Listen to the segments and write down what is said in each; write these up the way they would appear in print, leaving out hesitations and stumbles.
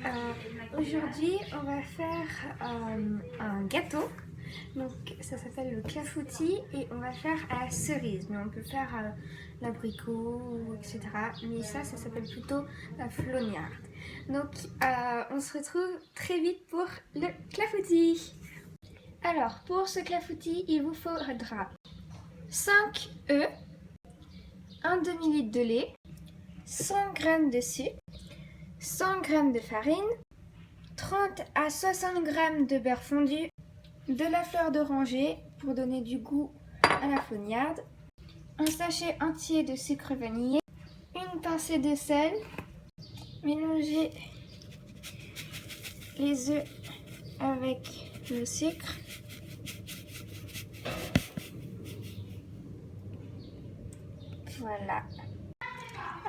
Alors, aujourd'hui, on va faire un gâteau. Donc, ça s'appelle le clafoutis et on va faire à la cerise. Mais on peut faire l'abricot, etc. Mais ça s'appelle plutôt la flognarde. Donc, on se retrouve très vite pour le clafoutis. Alors, pour ce clafoutis, il vous faudra 5 œufs, un demi-litre de lait, 100 g de sucre, 100 g de farine, 30 à 60 g de beurre fondu, de la fleur d'oranger pour donner du goût à la flognarde, un sachet entier de sucre vanillé, une pincée de sel. Mélangez les œufs avec le sucre. Voilà.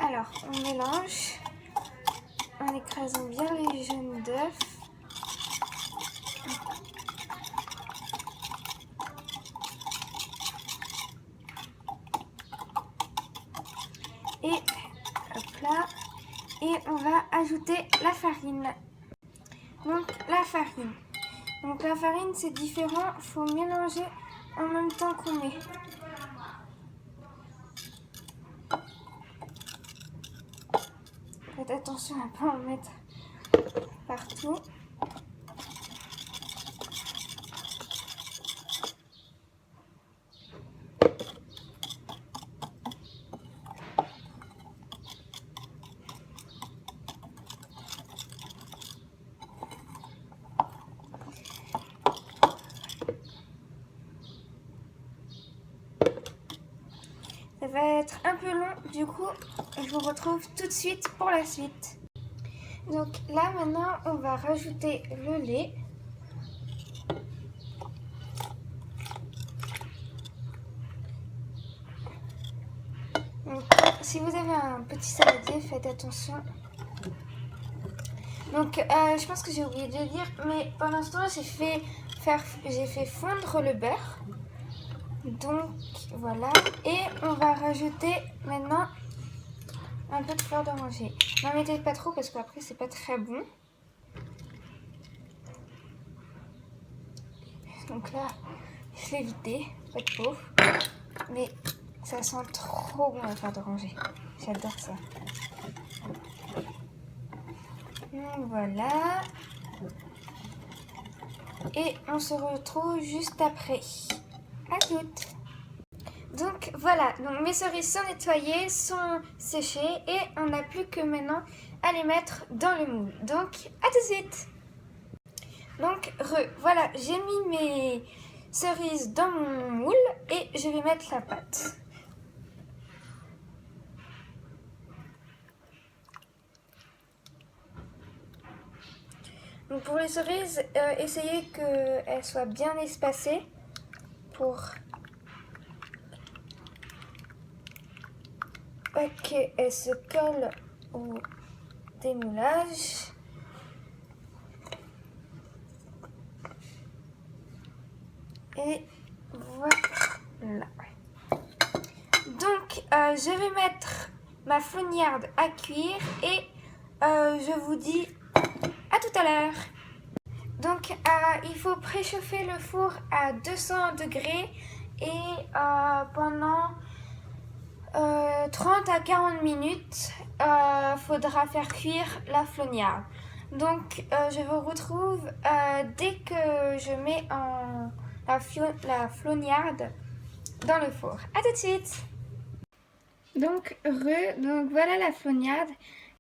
Alors, on mélange en écrasant bien les jaunes d'œufs. Et hop là. Et on va ajouter la farine. Donc la farine. Donc la farine c'est différent, il faut mélanger en même temps qu'on met. Faites attention à ne pas en mettre partout. Ça va être un peu long, du coup, je vous retrouve tout de suite pour la suite. Donc là, maintenant, on va rajouter le lait. Donc, si vous avez un petit saladier, faites attention. Donc, je pense que j'ai oublié de le dire, mais pour l'instant, j'ai fait fondre le beurre. Donc voilà, et on va rajouter maintenant un peu de fleur d'oranger. N'en mettez pas trop parce qu'après c'est pas très bon. Donc là, je l'ai vidé, pas de peau, mais ça sent trop bon la fleur d'oranger. J'adore ça. Donc voilà. Et on se retrouve juste après. À toutes. Donc voilà, donc mes cerises sont nettoyées, sont séchées et on n'a plus que maintenant à les mettre dans le moule. Donc à tout de suite. Donc voilà, j'ai mis mes cerises dans mon moule et je vais mettre la pâte. Donc pour les cerises, essayez qu'elles soient bien espacées pour pas qu'elles se collent au démoulage. Et voilà. Donc je vais mettre ma flognarde à cuire et je vous dis à tout à l'heure. Donc il faut préchauffer le four à 200 degrés et pendant 30 à 40 minutes, faudra faire cuire la flognarde. Donc je vous retrouve dès que je mets la flognarde dans le four. A tout de suite. Donc voilà la flognarde.